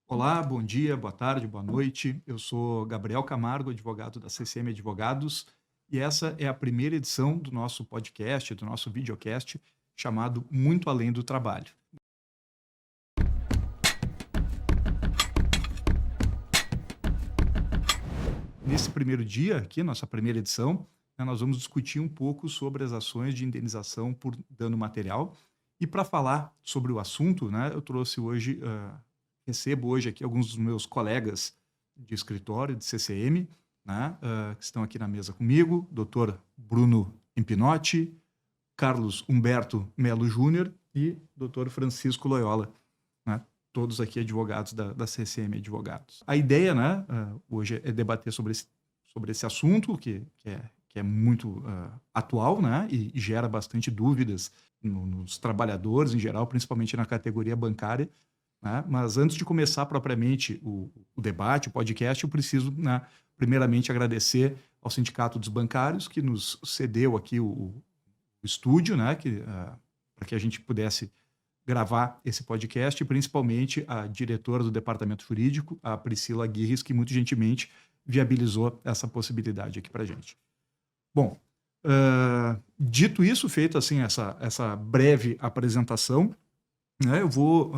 Olá, bom dia, boa tarde, boa noite. Eu sou Gabriel Camargo, advogado da CCM Advogados, e essa é a primeira edição do nosso podcast, do nosso videocast, chamado Muito Além do Trabalho. Nesse primeiro dia, aqui, nossa primeira edição, nós vamos discutir um pouco sobre as ações de indenização por dano material. E para falar sobre o assunto, eu trouxe hoje, recebo hoje aqui alguns dos meus colegas de escritório, de CCM, que estão aqui na mesa comigo, doutor Bruno Impinotti, Carlos Humberto Melo Júnior e doutor Francisco Loyola, né? Todos aqui advogados da CCM Advogados. A ideia, hoje é debater sobre esse assunto, que é muito atual, e gera bastante dúvidas nos trabalhadores em geral, principalmente na categoria bancária, né? Mas antes de começar propriamente o debate, o podcast, eu preciso, primeiramente, agradecer ao Sindicato dos Bancários, que nos cedeu aqui o estúdio, para que a gente pudesse gravar esse podcast, e principalmente a diretora do Departamento Jurídico, a Priscila Aguirres, que muito gentilmente viabilizou essa possibilidade aqui para a gente. Bom, dito isso, feito assim essa breve apresentação, eu vou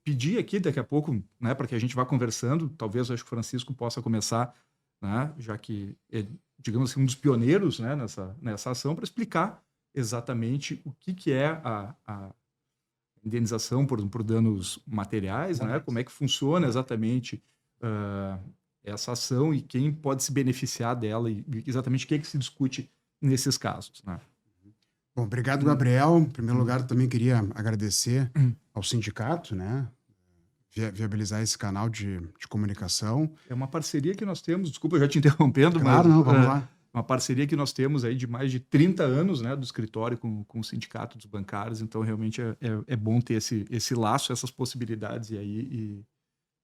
pedir aqui daqui a pouco, para que a gente vá conversando, talvez acho que o Francisco possa começar, já que é, digamos assim, um dos pioneiros, nessa ação, para explicar exatamente o que é a indenização por danos materiais, como é que funciona exatamente essa ação e quem pode se beneficiar dela e exatamente o que é que se discute nesses casos. Bom, obrigado, Gabriel. Em primeiro lugar, também queria agradecer ao sindicato, viabilizar esse canal de comunicação. É uma parceria que nós temos, desculpa já te interrompendo, Claro, mas não, vamos lá. Uma parceria que nós temos aí de mais de 30 anos, do escritório com o Sindicato dos Bancários, então realmente é bom ter esse laço, essas possibilidades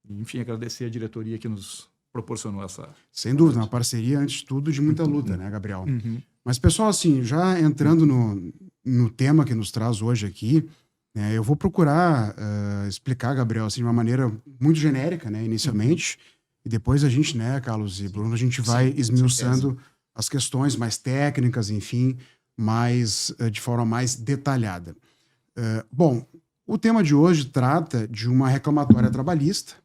enfim, agradecer a diretoria que nos proporcionou essa... Sem dúvida, uma parceria, antes de tudo, de muita luta, Gabriel? Mas, pessoal, assim, já entrando no tema que nos traz hoje aqui, eu vou procurar explicar, Gabriel, assim, de uma maneira muito genérica, inicialmente, e depois a gente, Carlos e Bruno, a gente vai esmiuçando as questões mais técnicas, enfim, de forma mais detalhada. Bom, o tema de hoje trata de uma reclamatória trabalhista,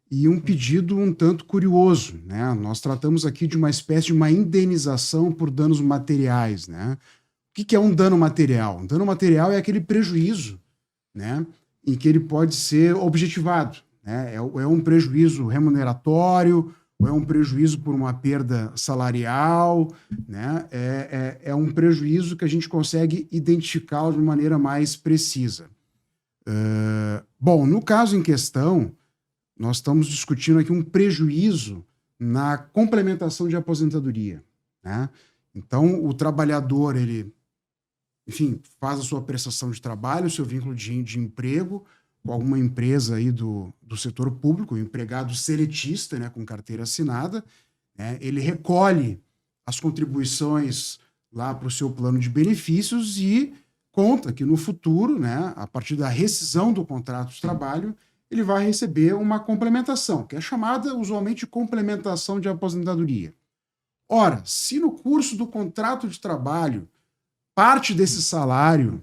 e um pedido um tanto curioso, Nós tratamos aqui de uma espécie de uma indenização por danos materiais, O que é um dano material? Um dano material é aquele prejuízo, em que ele pode ser objetivado, É um prejuízo remuneratório, ou é um prejuízo por uma perda salarial, É um prejuízo que a gente consegue identificá-lo de maneira mais precisa. Bom, no caso em questão, nós estamos discutindo aqui um prejuízo na complementação de aposentadoria, Então, o trabalhador, ele, enfim, faz a sua prestação de trabalho, o seu vínculo de emprego com alguma empresa aí do setor público, um empregado seletista, com carteira assinada, ele recolhe as contribuições lá para o seu plano de benefícios e conta que no futuro, a partir da rescisão do contrato de trabalho, ele vai receber uma complementação, que é chamada usualmente de complementação de aposentadoria. Ora, se no curso do contrato de trabalho parte desse salário,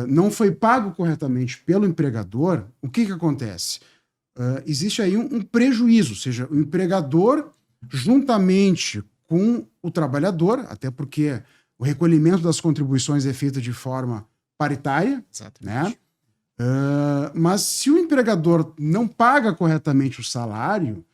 não foi pago corretamente pelo empregador, o que acontece? Existe aí um prejuízo, ou seja, o empregador, juntamente com o trabalhador, até porque o recolhimento das contribuições é feito de forma paritária, mas se o empregador não paga corretamente o salário,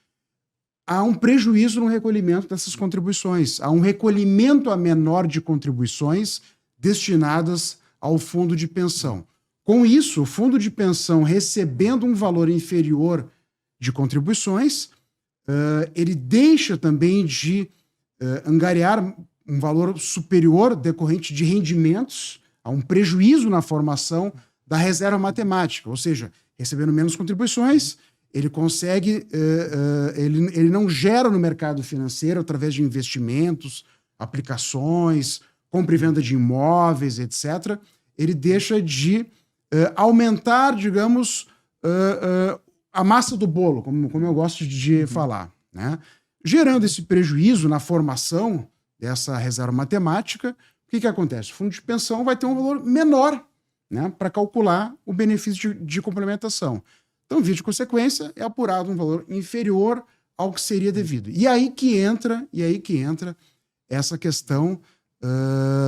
há um prejuízo no recolhimento dessas contribuições. Há um recolhimento a menor de contribuições destinadas ao fundo de pensão. Com isso, o fundo de pensão, recebendo um valor inferior de contribuições, ele deixa também de angariar um valor superior decorrente de rendimentos, há um prejuízo na formação da reserva matemática, ou seja, recebendo menos contribuições, ele consegue, ele não gera no mercado financeiro, através de investimentos, aplicações, compra e venda de imóveis, etc., ele deixa de aumentar, digamos, a massa do bolo, como eu gosto de falar, né? Gerando esse prejuízo na formação dessa reserva matemática, o que acontece? O fundo de pensão vai ter um valor menor, né, para calcular o benefício de complementação. Então, via de consequência, é apurado um valor inferior ao que seria devido. E aí que entra essa questão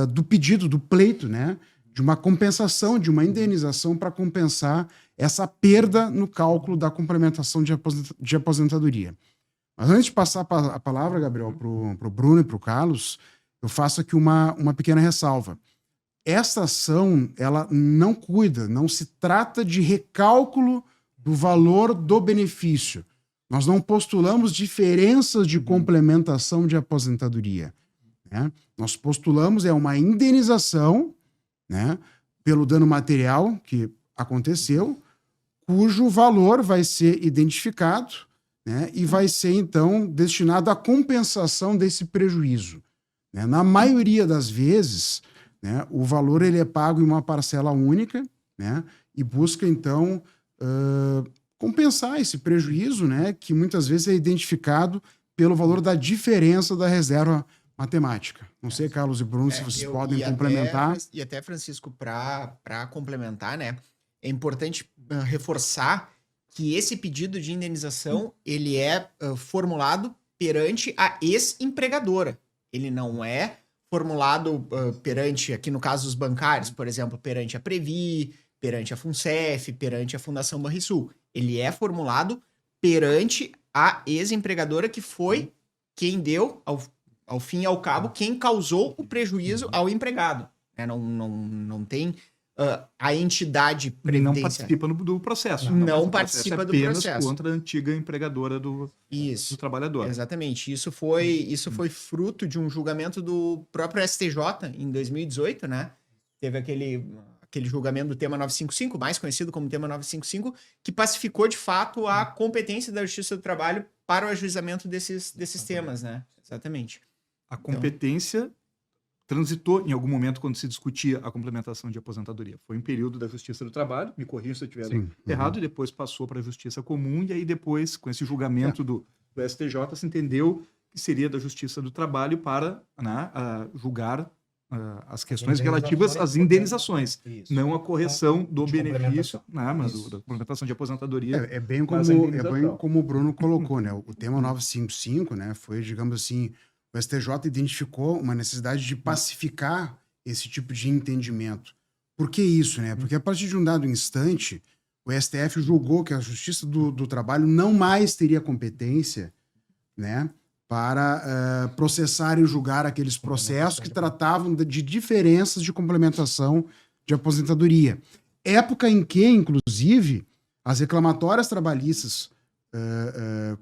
do pedido, do pleito, né, de uma compensação, de uma indenização para compensar essa perda no cálculo da complementação de aposentadoria. Mas antes de passar a palavra, Gabriel, para o Bruno e para o Carlos, eu faço aqui uma pequena ressalva. Essa ação, ela não cuida, não se trata de recálculo do valor do benefício. Nós não postulamos diferenças de complementação de aposentadoria, né? Nós postulamos uma indenização, né, pelo dano material que aconteceu, cujo valor vai ser identificado, né, e vai ser, então, destinado à compensação desse prejuízo, né? Na maioria das vezes, né, o valor ele é pago em uma parcela única, né, e busca, então, compensar esse prejuízo, né, que muitas vezes é identificado pelo valor da diferença da reserva matemática. Não sei, Carlos e Bruno, se vocês podem complementar. E até, Francisco, para complementar, né, é importante reforçar que esse pedido de indenização ele é formulado perante a ex-empregadora. Ele não é formulado perante, aqui no caso dos bancários, por exemplo, perante a Previ, perante a FUNCEF, perante a Fundação Banrisul. Ele é formulado perante a ex-empregadora, que foi quem deu, ao fim e ao cabo, quem causou o prejuízo ao empregado. Não tem a entidade previdenciária. Não participa do processo. Não participa do processo. Apenas contra a antiga empregadora do trabalhador. Exatamente. Isso foi fruto de um julgamento do próprio STJ em 2018, né? Teve aquele julgamento do tema 955, mais conhecido como tema 955, que pacificou de fato a competência da Justiça do Trabalho para o ajuizamento desses temas, né? Exatamente. A competência transitou em algum momento quando se discutia a complementação de aposentadoria. Foi um período da Justiça do Trabalho, me corrija se eu estiver errado, e depois passou para a Justiça Comum, e aí depois, com esse julgamento do STJ, se entendeu que seria da Justiça do Trabalho para, né, julgar as questões relativas às indenizações, não a correção do benefício, né, mas da complementação de aposentadoria. É bem como o Bruno colocou, né? O tema 955, né, foi, digamos assim, o STJ identificou uma necessidade de pacificar esse tipo de entendimento. Por que isso, né? Porque a partir de um dado instante, o STF julgou que a Justiça do Trabalho não mais teria competência, né, para processar e julgar aqueles processos que tratavam de diferenças de complementação de aposentadoria. Época em que, inclusive, as reclamatórias trabalhistas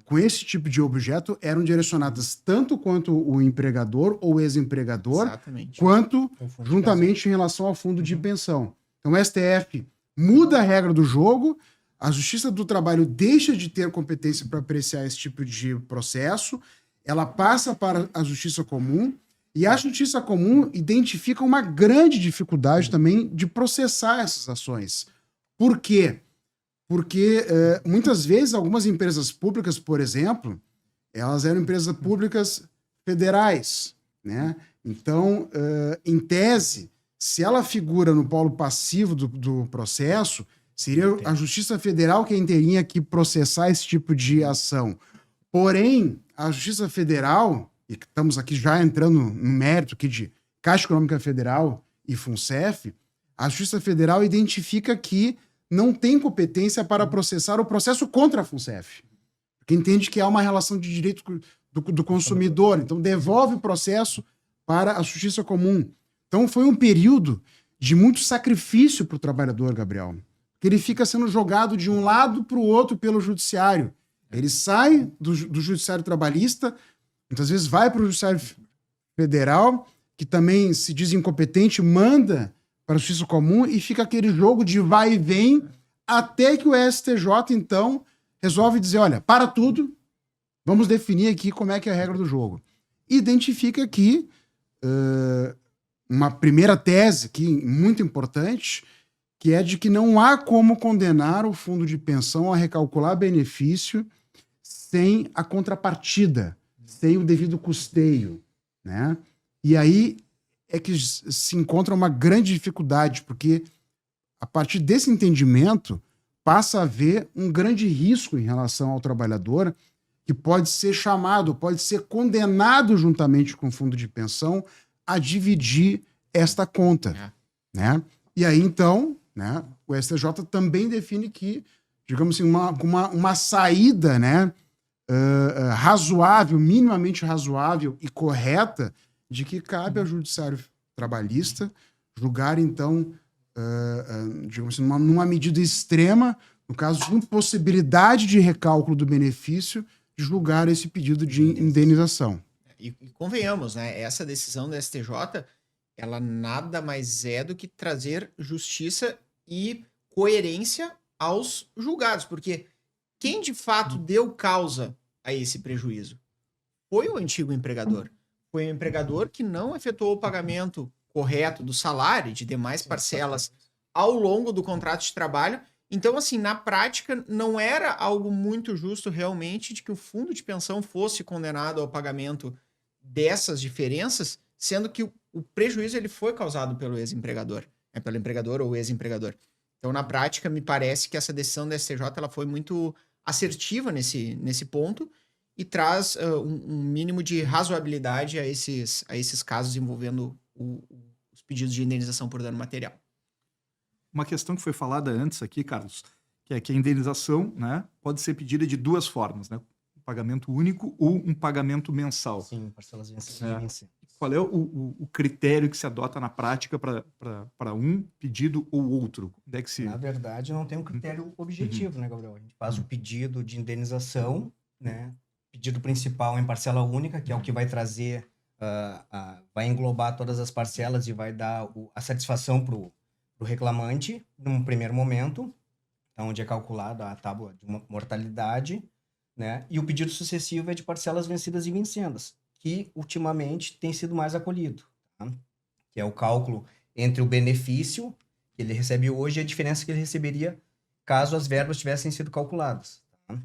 com esse tipo de objeto eram direcionadas tanto quanto o empregador ou ex-empregador, quanto juntamente em relação ao fundo de pensão. Então, o STF muda a regra do jogo, a Justiça do Trabalho deixa de ter competência para apreciar esse tipo de processo, ela passa para a Justiça Comum, e a Justiça Comum identifica uma grande dificuldade também de processar essas ações. Por quê? Porque muitas vezes algumas empresas públicas, por exemplo, elas eram empresas públicas federais, né? Então, em tese, se ela figura no polo passivo do processo, seria a Justiça Federal quem teria que processar esse tipo de ação. Porém, a Justiça Federal, e estamos aqui já entrando no mérito aqui de Caixa Econômica Federal e FUNCEF, a Justiça Federal identifica que não tem competência para processar o processo contra a FUNCEF, porque entende que há uma relação de direito do consumidor, então devolve o processo para a Justiça Comum. Então foi um período de muito sacrifício para o trabalhador, Gabriel, que ele fica sendo jogado de um lado para o outro pelo judiciário. Ele sai do judiciário trabalhista, muitas vezes vai para o judiciário federal, que também se diz incompetente, manda para a Justiça Comum e fica aquele jogo de vai e vem, até que o STJ, então, resolve dizer, olha, para tudo, vamos definir aqui como é que é a regra do jogo. Identifica aqui uma primeira tese aqui, muito importante, que é de que não há como condenar o fundo de pensão a recalcular benefício sem a contrapartida, sem o devido custeio, né? E aí é que se encontra uma grande dificuldade, porque a partir desse entendimento passa a haver um grande risco em relação ao trabalhador, que pode ser chamado, pode ser condenado juntamente com o fundo de pensão a dividir esta conta, né? E aí, então, né, o STJ também define que, digamos assim, uma saída, né, razoável, minimamente razoável e correta, de que cabe ao judiciário trabalhista julgar, então, digamos assim, numa medida extrema, no caso de impossibilidade de recálculo do benefício, julgar esse pedido de indenização. E convenhamos, né? Essa decisão do STJ, ela nada mais é do que trazer justiça e coerência aos julgados, porque quem de fato deu causa a esse prejuízo foi o antigo empregador. Foi o empregador que não efetuou o pagamento correto do salário e de demais parcelas ao longo do contrato de trabalho. Então, assim, na prática, não era algo muito justo realmente de que o fundo de pensão fosse condenado ao pagamento dessas diferenças, sendo que o prejuízo ele foi causado pelo ex-empregador, pelo empregador ou ex-empregador. Então, na prática, me parece que essa decisão da STJ ela foi muito assertiva nesse ponto e traz um mínimo de razoabilidade a esses casos envolvendo os pedidos de indenização por dano material. Uma questão que foi falada antes aqui, Carlos, que é que a indenização, né, pode ser pedida de duas formas, né? Um pagamento único ou um pagamento mensal. Sim, parcelas vencidas. Qual é o critério que se adota na prática para um pedido ou outro? Onde é que se... Na verdade, não tem um critério objetivo, né, Gabriel? A gente faz o pedido de indenização, né? Pedido principal em parcela única, que é o que vai trazer, vai englobar todas as parcelas e vai dar a satisfação para o reclamante num primeiro momento, onde é calculada a tábua de mortalidade, né? E o pedido sucessivo é de parcelas vencidas e vincendas, que ultimamente tem sido mais acolhido, tá? Que é o cálculo entre o benefício que ele recebe hoje e a diferença que ele receberia caso as verbas tivessem sido calculadas, tá?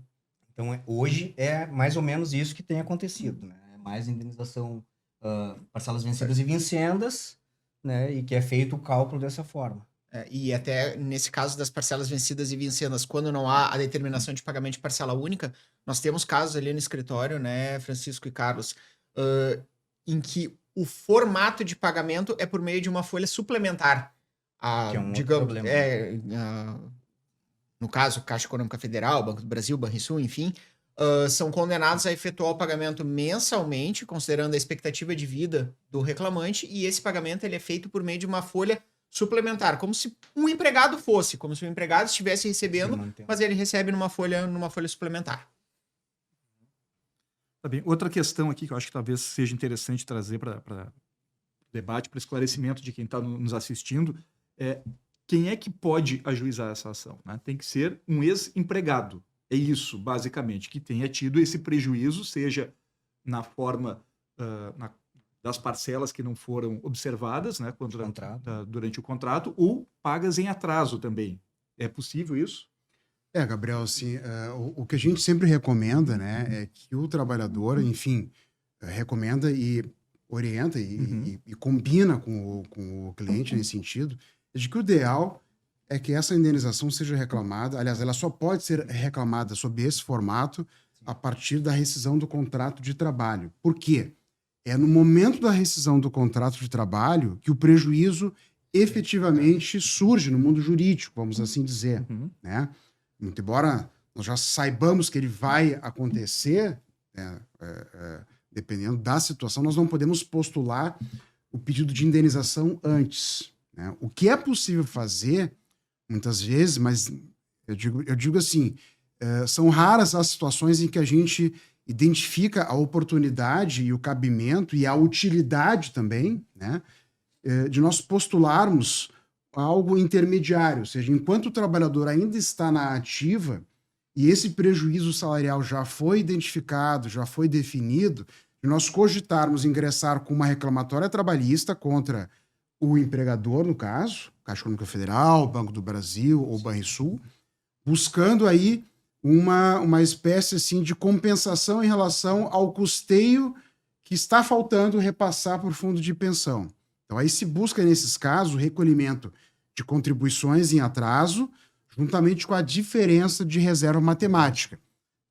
Então, hoje é mais ou menos isso que tem acontecido, né? É mais indenização, parcelas vencidas e vincendas, né? E que é feito o cálculo dessa forma. E até nesse caso das parcelas vencidas e vincendas, quando não há a determinação de pagamento de parcela única, nós temos casos ali no escritório, né, Francisco e Carlos, em que o formato de pagamento é por meio de uma folha suplementar. Que é um outro problema. No caso, Caixa Econômica Federal, Banco do Brasil, Banrisul, enfim, são condenados a efetuar o pagamento mensalmente, considerando a expectativa de vida do reclamante, e esse pagamento ele é feito por meio de uma folha suplementar, como se um empregado fosse, como se o empregado estivesse recebendo, mas ele recebe numa folha suplementar. Tá bem. Outra questão aqui que eu acho que talvez seja interessante trazer para debate, para esclarecimento de quem está nos assistindo, é quem é que pode ajuizar essa ação, né? Tem que ser um ex-empregado. É isso, basicamente, que tenha tido esse prejuízo, seja na forma das parcelas que não foram observadas, né, durante o contrato, ou pagas em atraso também. É possível isso? Gabriel, assim, o que a gente sempre recomenda, né, é que o trabalhador, enfim, recomenda e orienta e combina com o cliente nesse sentido, de que o ideal é que essa indenização seja reclamada, aliás, ela só pode ser reclamada sob esse formato a partir da rescisão do contrato de trabalho. Por quê? É no momento da rescisão do contrato de trabalho que o prejuízo efetivamente surge no mundo jurídico, vamos assim dizer, né? Muito embora nós já saibamos que ele vai acontecer, dependendo da situação, nós não podemos postular o pedido de indenização antes, né? O que é possível fazer, muitas vezes, mas eu digo assim, são raras as situações em que a gente identifica a oportunidade e o cabimento e a utilidade também, né, de nós postularmos algo intermediário, ou seja, enquanto o trabalhador ainda está na ativa e esse prejuízo salarial já foi identificado, já foi definido, de nós cogitarmos ingressar com uma reclamatória trabalhista contra o empregador, no caso, Caixa Econômica Federal, Banco do Brasil ou Banrisul, buscando aí uma espécie assim, de compensação em relação ao custeio que está faltando repassar por fundo de pensão. Então, aí se busca, nesses casos, o recolhimento de contribuições em atraso, juntamente com a diferença de reserva matemática.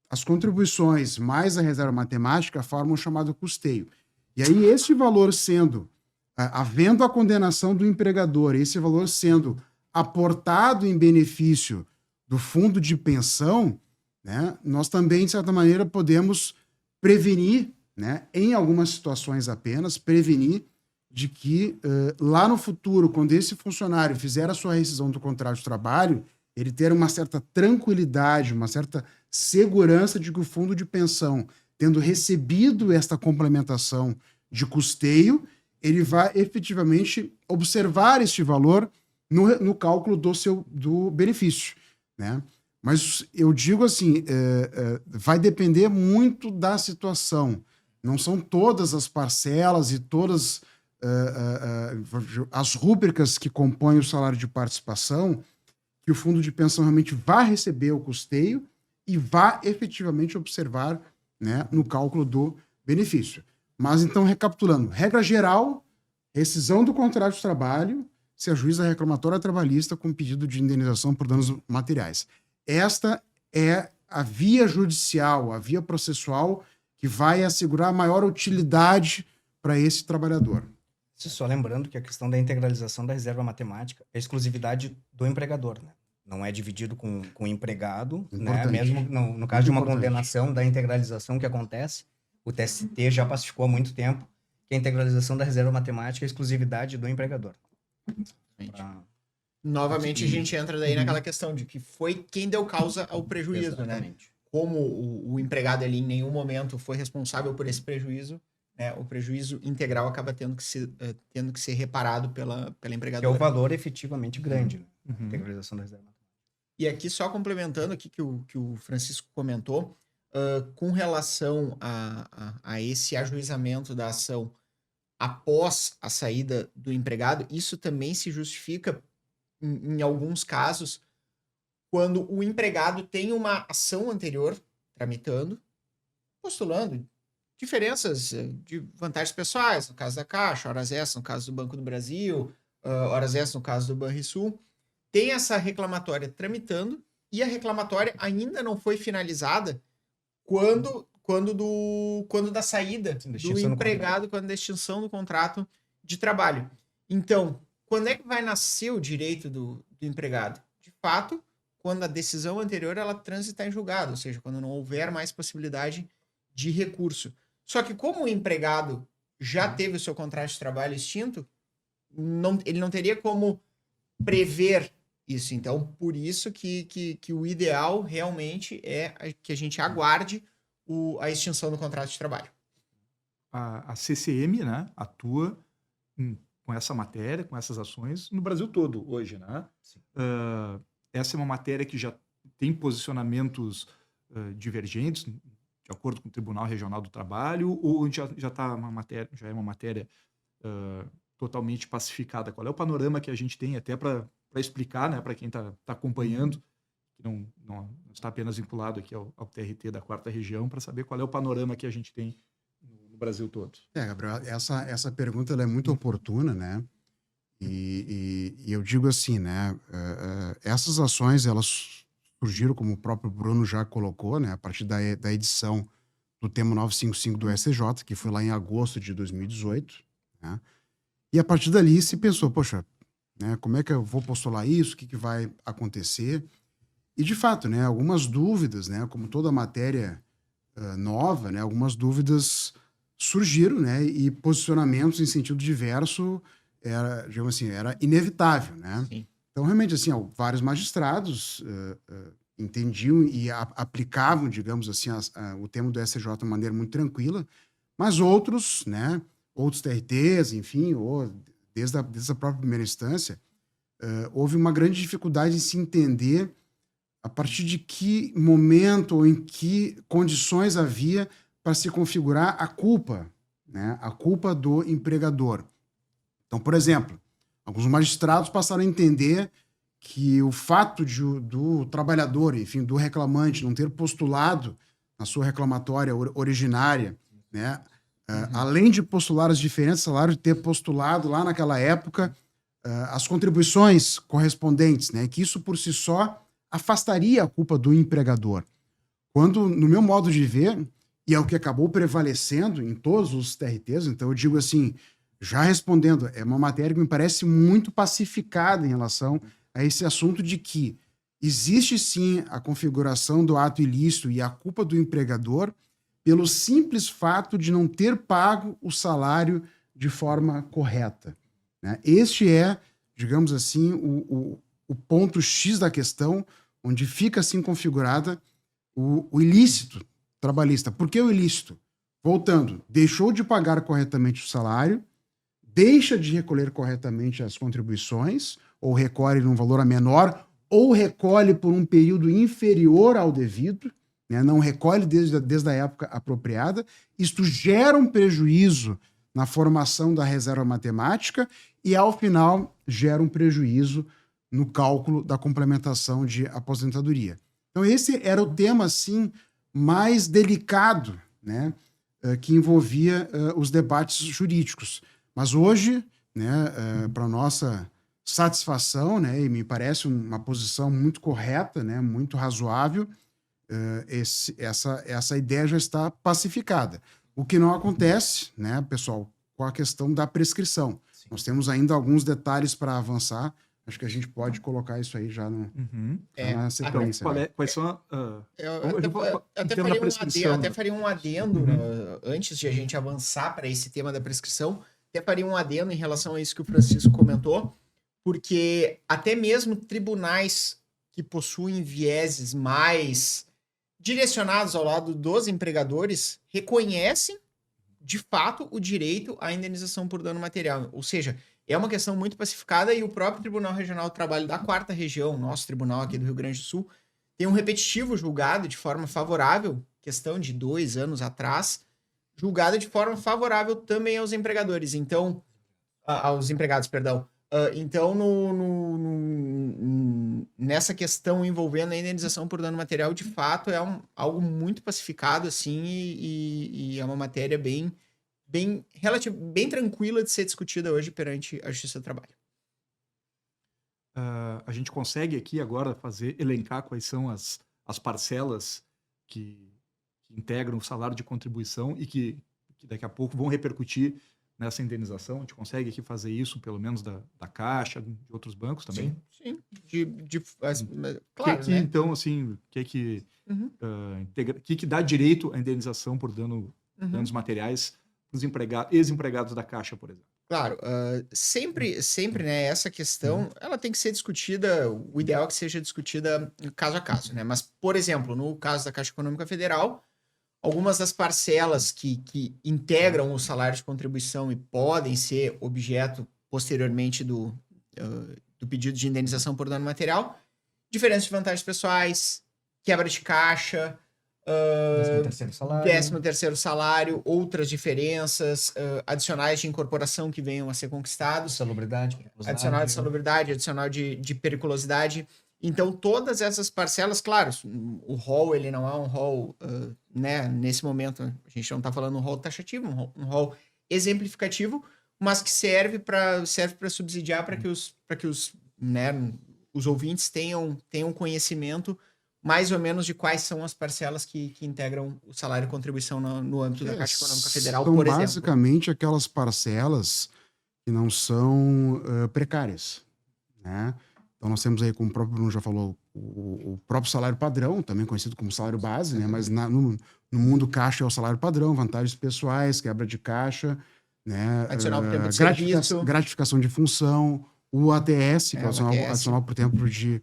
As contribuições mais a reserva matemática formam o chamado custeio. E aí, esse valor sendo, havendo a condenação do empregador, esse valor sendo aportado em benefício do fundo de pensão, né, nós também, de certa maneira, podemos prevenir, né, em algumas situações apenas, prevenir de que lá no futuro, quando esse funcionário fizer a sua rescisão do contrato de trabalho, ele ter uma certa tranquilidade, uma certa segurança de que o fundo de pensão, tendo recebido esta complementação de custeio, ele vai efetivamente observar este valor no cálculo do benefício, né? Mas eu digo assim, vai depender muito da situação. Não são todas as parcelas e todas as rúbricas que compõem o salário de participação que o fundo de pensão realmente vai receber o custeio e vai efetivamente observar, né, no cálculo do benefício. Mas então, recapitulando, regra geral, rescisão do contrato de trabalho, se ajuiza a reclamatória trabalhista com pedido de indenização por danos materiais. Esta é a via judicial, a via processual que vai assegurar a maior utilidade para esse trabalhador. Só lembrando que a questão da integralização da reserva matemática é exclusividade do empregador, né? Não é dividido com o empregado, né? Mesmo no caso de uma condenação da integralização que acontece, o TST já pacificou há muito tempo que a integralização da reserva matemática é exclusividade do empregador. Novamente, a gente entra daí naquela questão de que foi quem deu causa ao prejuízo, Exatamente. né? Como o empregado ali em nenhum momento foi responsável por esse prejuízo, né? O prejuízo integral acaba tendo que ser reparado pela Que é empregadora. o valor efetivamente grande, né? Integralização da reserva matemática. E aqui, só complementando aqui que o Francisco comentou, com relação a esse ajuizamento da ação após a saída do empregado, isso também se justifica em alguns casos, quando o empregado tem uma ação anterior tramitando, postulando diferenças de vantagens pessoais, no caso da Caixa, horas extras no caso do Banco do Brasil, horas extras no caso do Banrisul, tem essa reclamatória tramitando e a reclamatória ainda não foi finalizada quando da saída do empregado, quando da extinção do contrato de trabalho. Então, quando é que vai nascer o direito do empregado? De fato, quando a decisão anterior ela transitar em julgado, ou seja, quando não houver mais possibilidade de recurso. Só que como o empregado já teve o seu contrato de trabalho extinto, ele não teria como prever isso. Então, por isso que o ideal realmente é que a gente aguarde a extinção do contrato de trabalho. A CCM, né, atua com essa matéria, com essas ações, no Brasil todo hoje, né? Essa é uma matéria que já tem posicionamentos divergentes, de acordo com o Tribunal Regional do Trabalho, ou já é uma matéria totalmente pacificada? Qual é o panorama que a gente tem até para explicar, né, para quem está acompanhando, que não está apenas vinculado aqui ao TRT da 4ª Região, para saber qual é o panorama que a gente tem no Brasil todo? Gabriel, essa pergunta ela é muito oportuna, né? E eu digo assim, né? Essas ações, elas surgiram, como o próprio Bruno já colocou, né? A partir da edição do tema 955 do STJ, que foi lá em agosto de 2018, né? E a partir dali se pensou, poxa, né, como é que eu vou postular isso? O que vai acontecer? E, de fato, né, algumas dúvidas, né, como toda matéria nova, né, algumas dúvidas surgiram, né, e posicionamentos em sentido diverso digamos assim, era inevitável, né? Sim. Então, realmente, assim, vários magistrados entendiam e aplicavam, digamos assim, o tema do STJ de maneira muito tranquila, mas outros, né, outros TRTs, enfim, ou desde a própria primeira instância, houve uma grande dificuldade em se entender a partir de que momento ou em que condições havia para se configurar a culpa, né, a culpa do empregador. Então, por exemplo, Alguns magistrados passaram a entender que o fato do trabalhador, enfim, do reclamante, não ter postulado na sua reclamatória originária, né, além de postular as diferenças de salário, ter postulado lá naquela época as contribuições correspondentes, né, que isso por si só afastaria a culpa do empregador. Quando, no meu modo de ver, e é o que acabou prevalecendo em todos os TRTs, então eu digo assim, já respondendo, é uma matéria que me parece muito pacificada em relação a esse assunto de que existe sim a configuração do ato ilícito e a culpa do empregador pelo simples fato de não ter pago o salário de forma correta, né? Este é, digamos assim, o ponto X da questão, onde fica assim configurada o ilícito trabalhista. Por que o ilícito? Voltando, deixou de pagar corretamente o salário, deixa de recolher corretamente as contribuições, ou recolhe num valor menor, ou recolhe por um período inferior ao devido, né? Não recolhe desde a época apropriada. Isto gera um prejuízo na formação da reserva matemática e, ao final, gera um prejuízo no cálculo da complementação de aposentadoria. Então, esse era o tema, assim, mais delicado, né, que envolvia os debates jurídicos. Mas hoje, né, para nossa satisfação, né, e me parece uma posição muito correta, né, muito razoável, essa ideia já está pacificada. O que não acontece, né, pessoal, com a questão da prescrição. Sim. Nós temos ainda alguns detalhes para avançar. Acho que a gente pode colocar isso aí já na sequência. Quais são eu até faria um adendo antes de a gente avançar para esse tema da prescrição. Até faria um adendo em relação a isso que o Francisco comentou, porque até mesmo tribunais que possuem vieses mais direcionados ao lado dos empregadores reconhecem, de fato, o direito à indenização por dano material. Ou seja, é uma questão muito pacificada e o próprio Tribunal Regional do Trabalho da 4ª Região, nosso tribunal aqui do Rio Grande do Sul, tem um repetitivo julgado de forma favorável, questão de 2 anos atrás, julgado de forma favorável também aos empregadores. Então, aos empregados, perdão. Então, nessa questão envolvendo a indenização por dano material, de fato, é algo muito pacificado, assim, e é uma matéria bem tranquila de ser discutida hoje perante a Justiça do Trabalho. A gente consegue aqui agora elencar quais são as parcelas que integram o salário de contribuição e que daqui a pouco vão repercutir nessa indenização. A gente consegue aqui fazer isso, pelo menos da Caixa, de outros bancos também? Sim. Claro, né? Então, assim, o que dá direito à indenização por danos materiais para os ex-empregados da Caixa, por exemplo? Claro, sempre, né, essa questão, ela tem que ser discutida, o ideal é que seja discutida caso a caso, né? Mas, por exemplo, no caso da Caixa Econômica Federal, algumas das parcelas que integram o salário de contribuição e podem ser objeto, posteriormente, do pedido de indenização por dano material, diferenças de vantagens pessoais, quebra de caixa, 13º salário, outras diferenças, adicionais de incorporação que venham a ser conquistados. Adicional de salubridade, adicional de periculosidade. Então, todas essas parcelas, claro, o rol, ele não é um rol, né, nesse momento, a gente não está falando um rol taxativo, um rol exemplificativo, mas que serve para subsidiar para que os ouvintes tenham conhecimento mais ou menos de quais são as parcelas que integram o salário e contribuição no âmbito da Caixa Econômica Federal, por exemplo. São basicamente aquelas parcelas que não são precárias, né? Então nós temos aí, como o próprio Bruno já falou, o próprio salário padrão, também conhecido como salário base, né? Mas no mundo caixa é o salário padrão, vantagens pessoais, quebra de caixa, né? Adicional por tempo de serviço. Gratificação de função, o ATS, que é o adicional por tempo de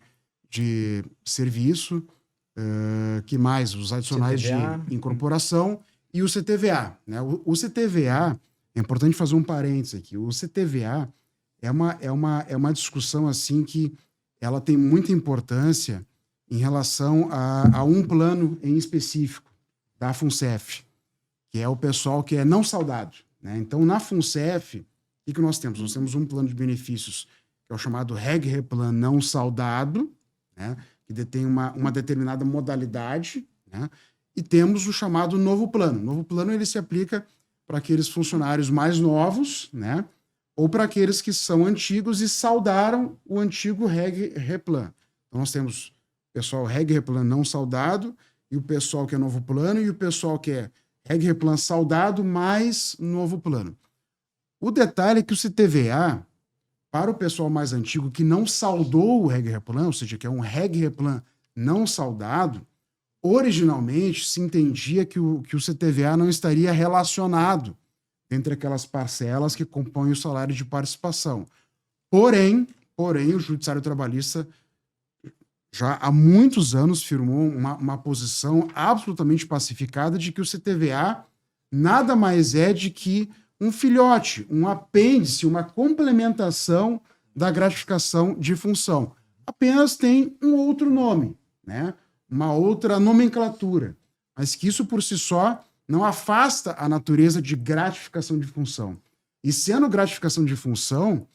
serviço, que mais? Os adicionais CTVA, de incorporação e o CTVA, né? O CTVA, é importante fazer um parênteses aqui, o CTVA é uma discussão assim que ela tem muita importância em relação a um plano em específico da FUNCEF, que é o pessoal que é não saudado, né? Então, na FUNCEF, O que nós temos? Nós temos um plano de benefícios, que é o chamado Reg-Replan não saudado, né? Que detém uma determinada modalidade, né? E temos o chamado novo plano. O novo plano ele se aplica para aqueles funcionários mais novos, né? Ou para aqueles que são antigos e saudaram o antigo Reg-Replan. Então, nós temos o pessoal Reg-Replan não saudado, e o pessoal que é novo plano, e o pessoal que é Reg-Replan saudado mais novo plano. O detalhe é que o CTVA, para o pessoal mais antigo que não saudou o Reg-Replan, ou seja, que é um Reg-Replan não saudado, originalmente se entendia que o CTVA não estaria relacionado entre aquelas parcelas que compõem o salário de participação. Porém, o Judiciário Trabalhista já há muitos anos firmou uma posição absolutamente pacificada de que o CTVA nada mais é de que um filhote, um apêndice, uma complementação da gratificação de função. Apenas tem um outro nome, né? Uma outra nomenclatura, mas que isso por si só não afasta a natureza de gratificação de função. E sendo gratificação de função,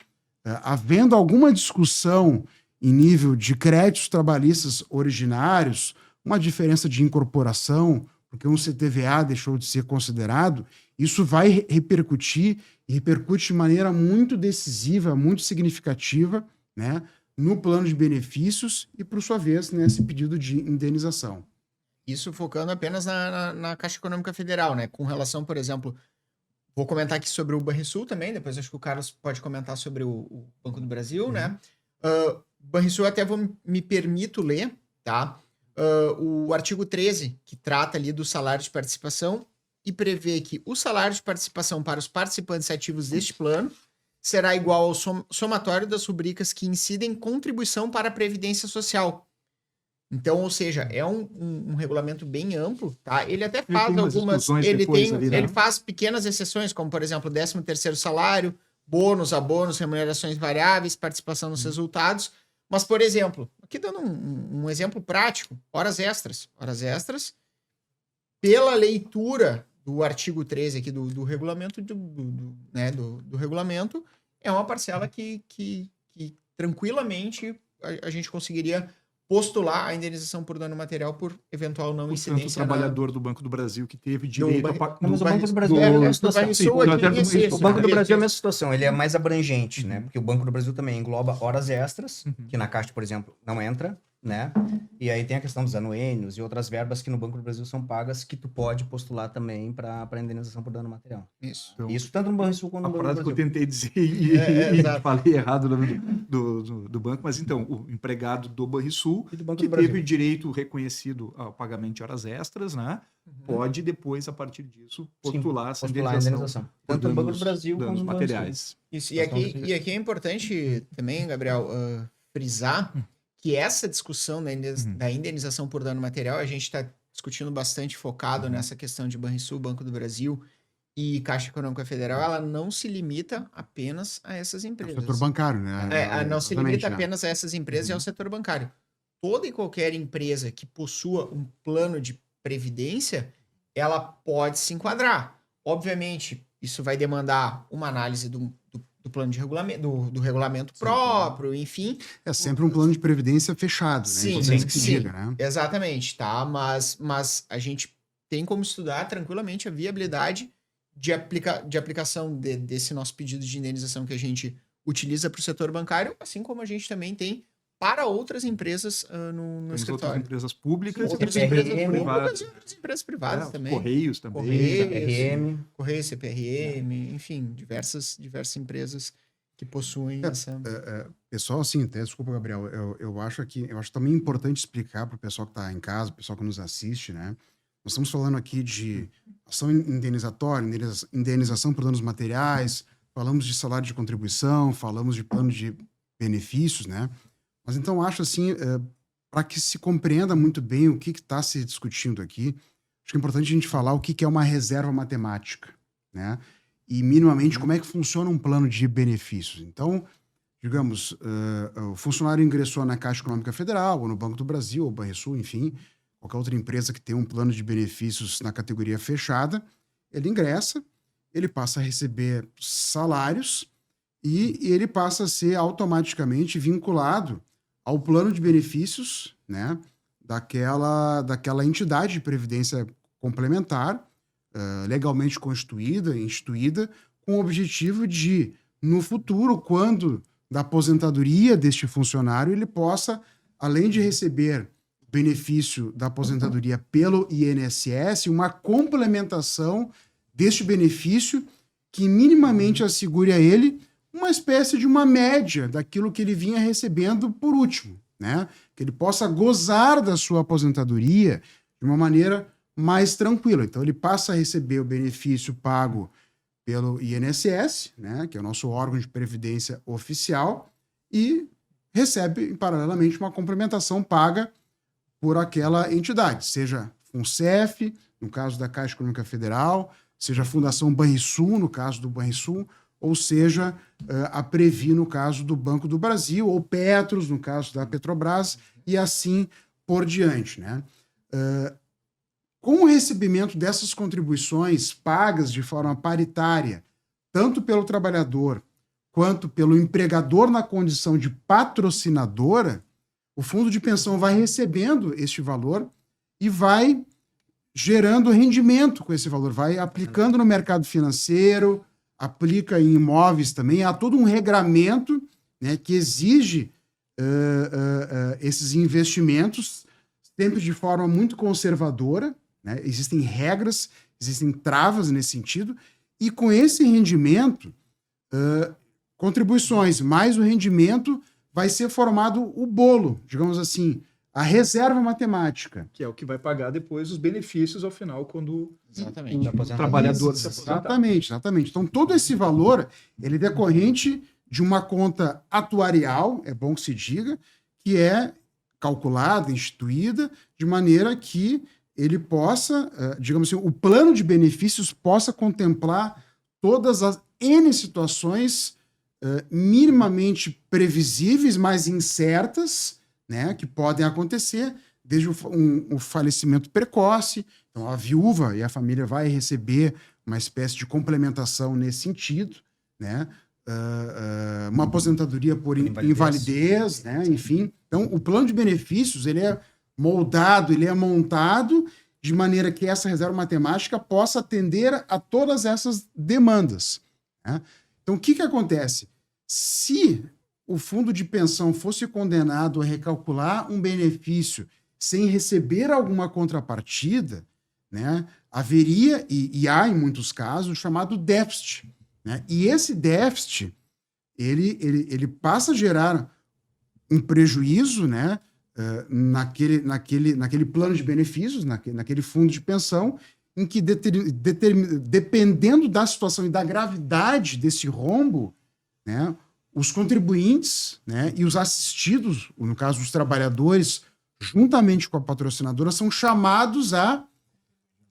havendo alguma discussão em nível de créditos trabalhistas originários, uma diferença de incorporação, porque um CTVA deixou de ser considerado, isso vai repercutir, e repercute de maneira muito decisiva, muito significativa, né, no plano de benefícios e, por sua vez, nesse pedido de indenização. Isso focando apenas na Caixa Econômica Federal, né? Com relação, por exemplo, vou comentar aqui sobre o Banrisul também, depois acho que o Carlos pode comentar sobre o Banco do Brasil, né? Banrisul até me permito ler, tá? O artigo 13, que trata ali do salário de participação e prevê que o salário de participação para os participantes ativos deste plano será igual ao somatório das rubricas que incidem contribuição para a Previdência Social. Então, ou seja, é um regulamento bem amplo, tá? Ele até faz algumas... Ele faz pequenas exceções, como, por exemplo, 13º salário, bônus, abonos, remunerações variáveis, participação nos resultados. Mas, por exemplo, aqui dando um exemplo prático, horas extras. Horas extras, pela leitura do artigo 13 aqui do regulamento, do regulamento, é uma parcela que tranquilamente a gente conseguiria postular a indenização por dano material por eventual não incidência. Portanto, o trabalhador do Banco do Brasil que teve direito a... Mas o Banco do Brasil é a mesma situação. O Banco do Brasil é a mesma situação, ele é mais abrangente, né? Porque o Banco do Brasil também engloba horas extras, que na Caixa, por exemplo, não entra, né? E aí tem a questão dos anuênios e outras verbas que no Banco do Brasil são pagas que tu pode postular também para indenização por dano material. Isso. Então, isso tanto no Banrisul quanto no Banco do Brasil. A frase que eu tentei dizer e falei errado o nome do banco, mas então, o empregado do Banrisul, que teve direito reconhecido ao pagamento de horas extras, né? Pode depois, a partir disso, postular essa indenização. Tanto no Banco do Brasil quanto nos materiais. Isso. E aqui é importante também, Gabriel, frisar que essa discussão da indenização por dano material, a gente está discutindo bastante focado nessa questão de Banrisul, Banco do Brasil e Caixa Econômica Federal, ela não se limita apenas a essas empresas. É o setor bancário, né? Não se limita apenas a essas empresas e ao setor bancário. Toda e qualquer empresa que possua um plano de previdência, ela pode se enquadrar. Obviamente, isso vai demandar uma análise do plano de regulamento, do regulamento próprio, enfim. É sempre um plano de previdência fechado, né? Sim, que se diga, né? Exatamente, tá? Mas a gente tem como estudar tranquilamente a viabilidade de aplicação desse nosso pedido de indenização que a gente utiliza para o setor bancário, assim como a gente também tem para outras empresas no escritório. Outras empresas públicas, outras empresas privadas. Outras empresas privadas também. Correios também. Correios, CPRM, enfim, diversas empresas que possuem essa... Pessoal, assim, até, desculpa, Gabriel, eu acho também importante explicar para o pessoal que está em casa, o pessoal que nos assiste, né? Nós estamos falando aqui de ação indenizatória, indenização por danos materiais, falamos de salário de contribuição, falamos de plano de benefícios, né? Mas então acho assim, para que se compreenda muito bem o que está se discutindo aqui, acho que é importante a gente falar o que é uma reserva matemática, né? E minimamente como é que funciona um plano de benefícios. Então, digamos, o funcionário ingressou na Caixa Econômica Federal, ou no Banco do Brasil, ou Banrisul, enfim, qualquer outra empresa que tem um plano de benefícios na categoria fechada, ele ingressa, ele passa a receber salários e ele passa a ser automaticamente vinculado ao plano de benefícios, né, daquela entidade de previdência complementar, legalmente constituída, instituída, com o objetivo de, no futuro, quando da aposentadoria deste funcionário, ele possa, além de receber benefício da aposentadoria pelo INSS, uma complementação deste benefício que minimamente assegure a ele uma espécie de uma média daquilo que ele vinha recebendo por último, né? Que ele possa gozar da sua aposentadoria de uma maneira mais tranquila. Então, ele passa a receber o benefício pago pelo INSS, né? Que é o nosso órgão de previdência oficial, e recebe, paralelamente, uma complementação paga por aquela entidade, seja FUNCEF, no caso da Caixa Econômica Federal, seja a Fundação Banrisul, no caso do Banrisul, ou seja, a Previ, no caso do Banco do Brasil, ou Petros, no caso da Petrobras, e assim por diante, né? Com o recebimento dessas contribuições pagas de forma paritária, tanto pelo trabalhador quanto pelo empregador na condição de patrocinadora, o fundo de pensão vai recebendo este valor e vai gerando rendimento com esse valor, vai aplicando no mercado financeiro, aplica em imóveis também. Há todo um regramento, né, que exige esses investimentos, sempre de forma muito conservadora, né? Existem regras, existem travas nesse sentido, e com esse rendimento, contribuições mais o rendimento, vai ser formado o bolo, digamos assim, a reserva matemática. Que é o que vai pagar depois os benefícios ao final, quando Exatamente. o trabalhador se aposentar. Exatamente. Então, todo esse valor, ele é decorrente de uma conta atuarial, é bom que se diga, que é calculada, instituída, de maneira que ele possa, digamos assim, o plano de benefícios possa contemplar todas as N situações minimamente previsíveis, mas incertas, né, que podem acontecer, desde o falecimento precoce. Então, a viúva e a família vai receber uma espécie de complementação nesse sentido, né? Uma aposentadoria por invalidez, né? Enfim. Então, o plano de benefícios, ele é moldado, ele é montado de maneira que essa reserva matemática possa atender a todas essas demandas, né? Então, o que acontece? Se o fundo de pensão fosse condenado a recalcular um benefício sem receber alguma contrapartida, né, haveria, e há em muitos casos, o chamado déficit, né? E esse déficit, ele passa a gerar um prejuízo, né, naquele plano de benefícios, naquele fundo de pensão, em que, dependendo da situação e da gravidade desse rombo, né, os contribuintes, né, e os assistidos, no caso os trabalhadores, juntamente com a patrocinadora, são chamados a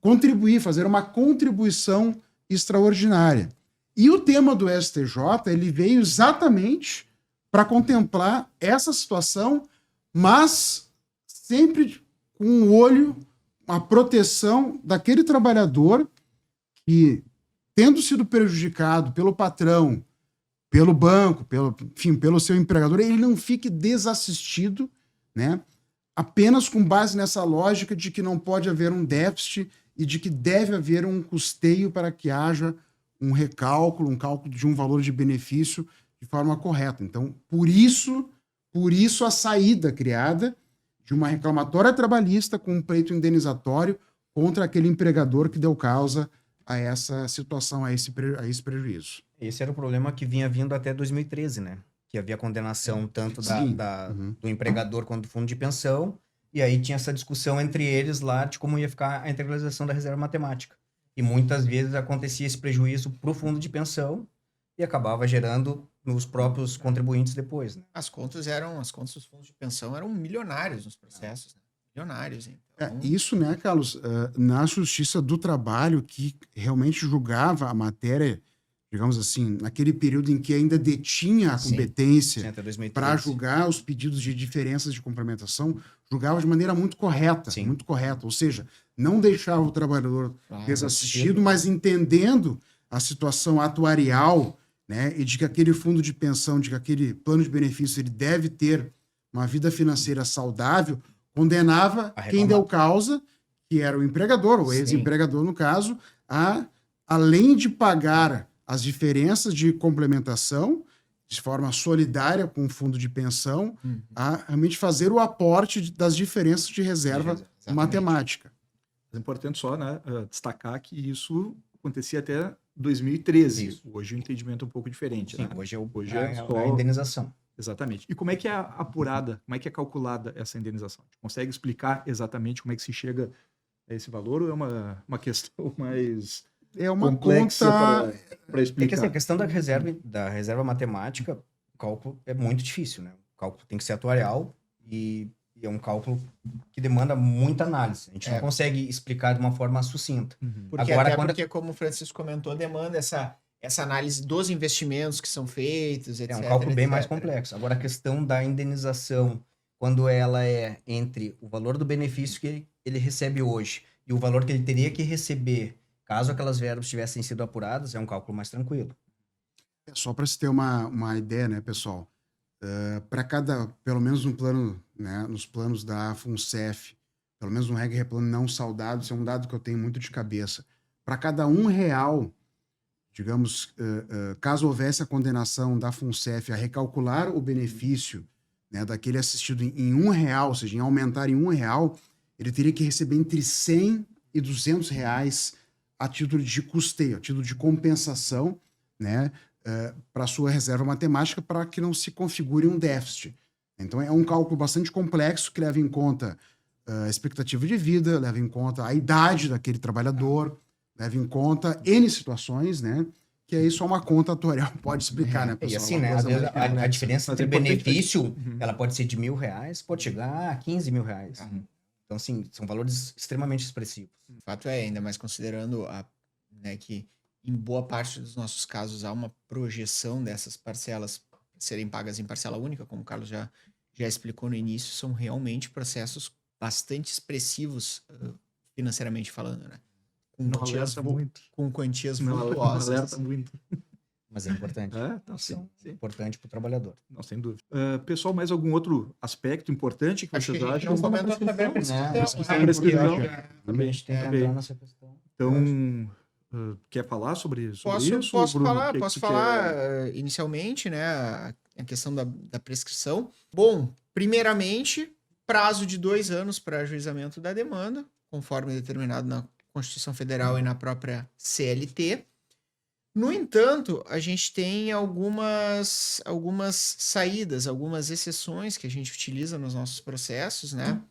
contribuir, fazer uma contribuição extraordinária. E o tema do STJ, ele veio exatamente para contemplar essa situação, mas sempre com um olho, a proteção daquele trabalhador que, tendo sido prejudicado pelo patrão, pelo banco, pelo seu empregador, ele não fique desassistido, né? Apenas com base nessa lógica de que não pode haver um déficit e de que deve haver um custeio para que haja um recálculo, um cálculo de um valor de benefício de forma correta. Então, por isso a saída criada de uma reclamatória trabalhista com um pleito indenizatório contra aquele empregador que deu causa a essa situação, a esse prejuízo. Esse era o problema que vinha vindo até 2013, né? Que havia condenação tanto do empregador quanto do fundo de pensão, e aí tinha essa discussão entre eles lá de como ia ficar a integralização da reserva matemática. E muitas vezes acontecia esse prejuízo para o fundo de pensão e acabava gerando nos próprios contribuintes depois, né? As contas dos fundos de pensão eram milionários nos processos, né? Milionários, então. Isso, né, Carlos, na Justiça do Trabalho, que realmente julgava a matéria, digamos assim, naquele período em que ainda detinha a competência para julgar os pedidos de diferenças de complementação, julgava de maneira muito correta, ou seja, não deixava o trabalhador desassistido, mas entendendo a situação atuarial né, e de que aquele fundo de pensão, de que aquele plano de benefício ele deve ter uma vida financeira saudável, condenava quem deu causa, que era o empregador, o ex-empregador no caso, além de pagar as diferenças de complementação de forma solidária com o fundo de pensão, a realmente fazer o aporte das diferenças de reserva matemática. É importante só, né, destacar que isso acontecia até 2013. Isso. Hoje o entendimento é um pouco diferente. Sim, Né? hoje é só a indenização. Exatamente. E como é que é apurada, como é que é calculada essa indenização? A gente consegue explicar exatamente como é que se chega a esse valor ou é uma questão mais complexa para explicar? É que assim, a questão da reserva matemática, o cálculo é muito difícil, né? O cálculo tem que ser atuarial e é um cálculo que demanda muita análise. A gente não consegue explicar de uma forma sucinta. Porque, como o Francisco comentou, demanda essa análise dos investimentos que são feitos, etc. É um cálculo bem mais complexo. Agora, a questão da indenização, quando ela é entre o valor do benefício que ele recebe hoje e o valor que ele teria que receber caso aquelas verbas tivessem sido apuradas, é um cálculo mais tranquilo. Só para se ter uma ideia, né, pessoal? Para cada, pelo menos no plano, né, nos planos da FUNCEF, pelo menos no regra plano não saudado, isso é um dado que eu tenho muito de cabeça. Para cada R$1, digamos, caso houvesse a condenação da FUNCEF a recalcular o benefício, né, daquele assistido em R$1, ou seja, em aumentar em R$1, ele teria que receber entre R$100 e R$200 a título de custeio, a título de compensação, né, para a sua reserva matemática, para que não se configure um déficit. Então, é um cálculo bastante complexo que leva em conta a expectativa de vida, leva em conta a idade daquele trabalhador, leva em conta N situações, né? Que aí só uma conta atuarial pode explicar, né, pessoal? E assim, né? Às vezes a diferença entre benefício, ela pode ser de R$1.000, pode chegar a R$15.000. Então, assim, são valores extremamente expressivos. O fato é, ainda mais considerando né, que em boa parte dos nossos casos há uma projeção dessas parcelas serem pagas em parcela única, como o Carlos já explicou no início, são realmente processos bastante expressivos financeiramente falando, né? Com quantias vultuosas. Alerta muito. Mas é importante. Sim. Importante para o trabalhador. Não, sem dúvida. Pessoal, mais algum outro aspecto importante que vocês acham? Não comentou sobre a prescrição. Também a gente tem que entrar nessa questão. Então, quer falar sobre isso? Posso Bruno? falar inicialmente, né, a questão da prescrição. Bom, primeiramente, prazo de 2 anos para ajuizamento da demanda, conforme determinado na Constituição Federal e na própria CLT. No entanto, a gente tem algumas saídas, algumas exceções que a gente utiliza nos nossos processos, né?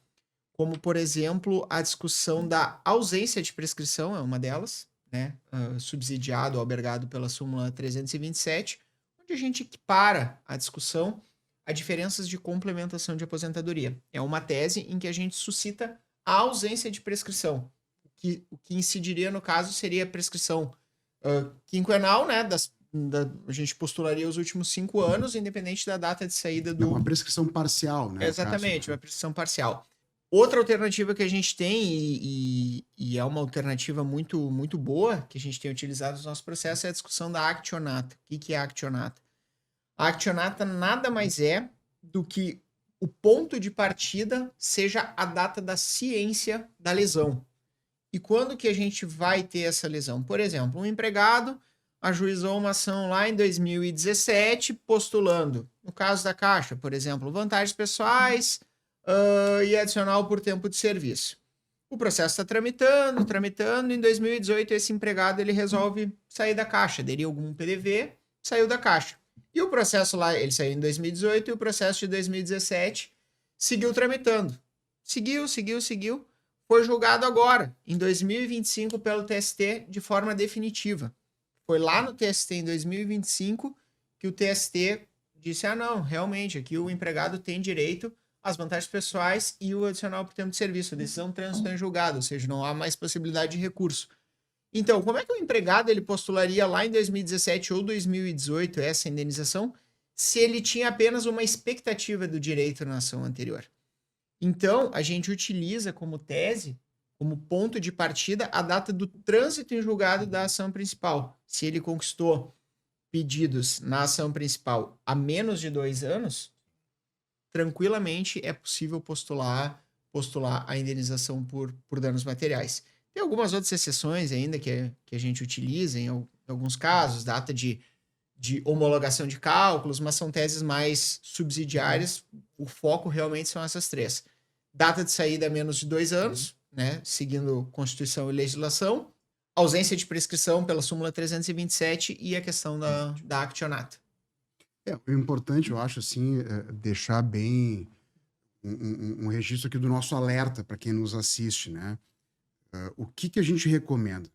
Como, por exemplo, a discussão da ausência de prescrição é uma delas, né? Subsidiado ou albergado pela súmula 327, onde a gente equipara a discussão a diferenças de complementação de aposentadoria. É uma tese em que a gente suscita a ausência de prescrição. O que incidiria, no caso, seria a prescrição quinquenal, né? A gente postularia os últimos 5 anos, independente da data de saída do... É uma prescrição parcial, né? Exatamente, uma prescrição parcial. Outra alternativa que a gente tem, e é uma alternativa muito, muito boa, que a gente tem utilizado nos nossos processos, é a discussão da actionata. O que é a actionata? A actionata nada mais é do que o ponto de partida seja a data da ciência da lesão. E quando que a gente vai ter essa lesão? Por exemplo, um empregado ajuizou uma ação lá em 2017 postulando, no caso da Caixa, por exemplo, vantagens pessoais e adicional por tempo de serviço. O processo está tramitando, em 2018 esse empregado ele resolve sair da Caixa, aderiu algum PDV, saiu da Caixa. E o processo lá, ele saiu em 2018 e o processo de 2017 seguiu tramitando. Seguiu. Foi julgado agora, em 2025, pelo TST de forma definitiva. Foi lá no TST em 2025 que o TST disse, não, realmente, aqui o empregado tem direito às vantagens pessoais e o adicional por tempo de serviço. A decisão transitou em julgado, ou seja, não há mais possibilidade de recurso. Então, como é que o empregado ele postularia lá em 2017 ou 2018 essa indenização se ele tinha apenas uma expectativa do direito na ação anterior? Então, a gente utiliza como tese, como ponto de partida, a data do trânsito em julgado da ação principal. Se ele conquistou pedidos na ação principal há menos de 2 anos, tranquilamente é possível postular a indenização por danos materiais. Tem algumas outras exceções ainda que a gente utiliza em alguns casos, data de homologação de cálculos, mas são teses mais subsidiárias. O foco realmente são essas 3. Data de saída menos de 2 anos, né, seguindo Constituição e legislação, ausência de prescrição pela súmula 327 e a questão da actionata. O importante, eu acho, assim, é deixar bem um registro aqui do nosso alerta para quem nos assiste, né? O que a gente recomenda?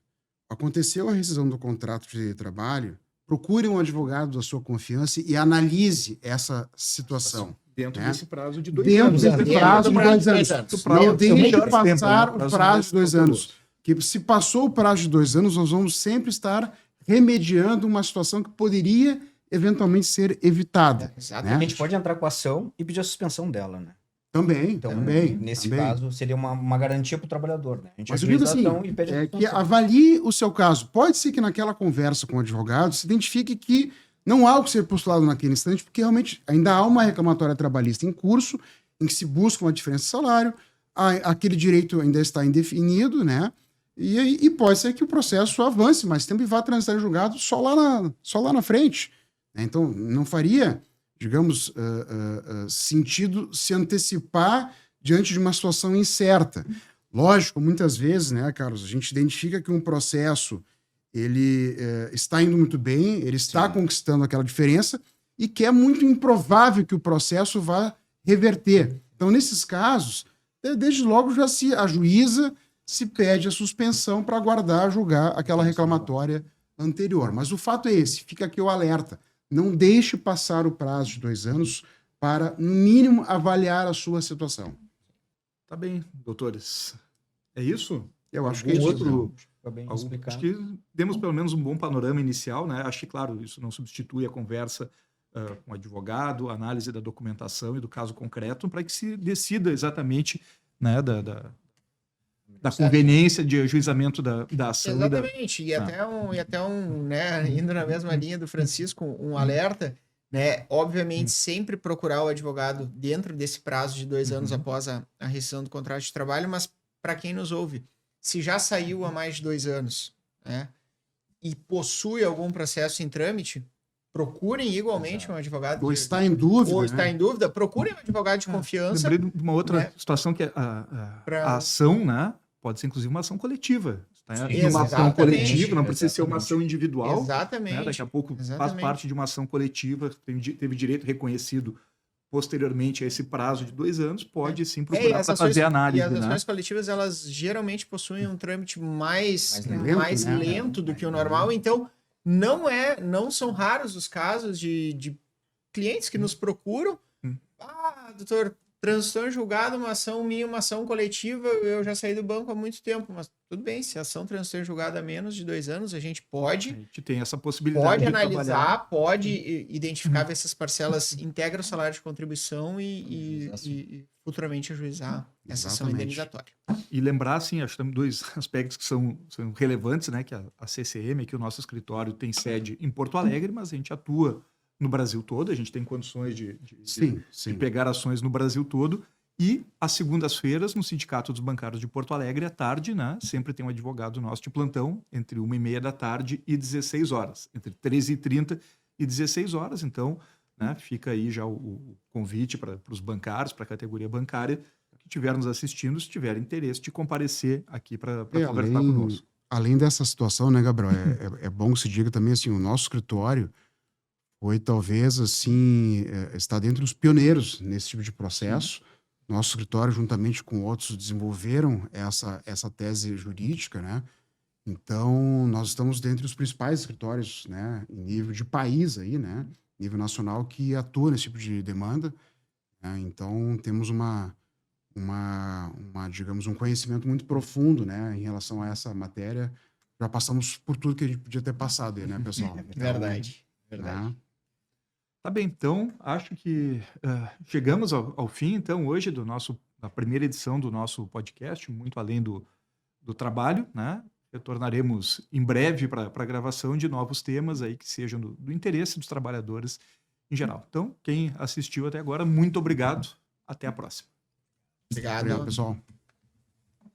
Aconteceu a rescisão do contrato de trabalho, procure um advogado da sua confiança e analise essa situação. Dentro né? desse prazo de 2 Dentro anos. desse prazo de 2 anos. Não deixe melhor passar tempo, né? o prazo de 2 anos. Que se passou o prazo de 2 anos, nós vamos sempre estar remediando uma situação que poderia eventualmente ser evitada. Exatamente. A gente pode entrar com a ação e pedir a suspensão dela, né? Também, Então, também. nesse também. caso, seria uma garantia para o trabalhador, né? A gente Mas eu digo ajuiza a assim, ação e pede a que suspensão. avalie o seu caso. Pode ser que naquela conversa com o advogado se identifique que não há o que ser postulado naquele instante, porque realmente ainda há uma reclamatória trabalhista em curso, em que se busca uma diferença de salário, aquele direito ainda está indefinido, né? E pode ser que o processo avance mais tempo e vá transitar em julgado só lá na frente. Né? Então, não faria, digamos, sentido se antecipar diante de uma situação incerta. Lógico, muitas vezes, né, Carlos, a gente identifica que um processo ele está indo muito bem, ele está conquistando aquela diferença e que é muito improvável que o processo vá reverter. Então, nesses casos, desde logo já se ajuiza, se pede a suspensão para aguardar julgar aquela reclamatória anterior. Mas o fato é esse, fica aqui o alerta. Não deixe passar o prazo de 2 anos para, no mínimo, avaliar a sua situação. Tá bem, doutores. É isso? Eu acho que é Algum isso. outro... Fica bem Acho explicado. que demos pelo menos um bom panorama inicial, né? Acho que, claro, isso não substitui a conversa com o advogado, a análise da documentação e do caso concreto, para que se decida exatamente, né, da conveniência de ajuizamento da ação. Exatamente. E até um, né, indo na mesma linha do Francisco, um alerta, né? Obviamente, sempre procurar o advogado dentro desse prazo de 2 anos após a rescisão do contrato de trabalho, mas para quem nos ouve, se já saiu há mais de 2 anos, né, e possui algum processo em trâmite, procurem igualmente um advogado. Ou está em dúvida. Ou né? está em dúvida, procurem um advogado de confiança. Lembrei de uma outra né? situação que é a ação, né? Pode ser inclusive uma ação coletiva. Tá? Sim, Uma ação exatamente. coletiva, não precisa ser uma ação individual. Exatamente. Né? Daqui a pouco faz Exatamente. parte de uma ação coletiva, teve direito reconhecido posteriormente a esse prazo de 2 anos, pode sim procurar para fazer análise. E as ações né? coletivas, elas geralmente possuem um trâmite mais Mais lento, né? lento do que o normal, então não são raros os casos de clientes que nos procuram. Doutor, transitou em julgado uma ação minha, uma ação coletiva, eu já saí do banco há muito tempo, mas tudo bem, se a ação transitou em julgado há menos de 2 anos, a gente pode... A gente tem essa possibilidade Pode de analisar, trabalhar. pode identificar ver se essas parcelas integram o salário de contribuição e futuramente ajuizar essa ação Exatamente. indenizatória. E lembrar, assim, acho que tem 2 aspectos que são relevantes, né? Que a CCM, que o nosso escritório tem sede em Porto Alegre, mas a gente atua no Brasil todo, a gente tem condições de pegar ações no Brasil todo. E às segundas-feiras, no Sindicato dos Bancários de Porto Alegre, à tarde, né? Sempre tem um advogado nosso de plantão, entre 1h30 da tarde e 16 horas. Entre 13h30 e 16 horas. Então, né, fica aí já o convite para os bancários, para a categoria bancária, que estiver nos assistindo, se tiver interesse de comparecer aqui para conversar conosco. Além dessa situação, né, Gabriel, é bom que se diga também, assim, o nosso escritório foi talvez, assim, está dentro dos pioneiros nesse tipo de processo. Nosso escritório, juntamente com outros, desenvolveram essa tese jurídica, né? Então, nós estamos dentre os principais escritórios, né, em nível de país aí, né, nível nacional, que atua nesse tipo de demanda. Né? Então, temos digamos, um conhecimento muito profundo, né, em relação a essa matéria. Já passamos por tudo que a gente podia ter passado aí, né, pessoal? Então, Verdade. né? Tá bem, então, acho que chegamos ao fim, então, hoje, da primeira edição do nosso podcast, muito além do trabalho, né? retornaremos em breve para a gravação de novos temas aí que sejam do interesse dos trabalhadores em geral. Então, quem assistiu até agora, muito obrigado. Até a próxima. Obrigado. Obrigado, pessoal.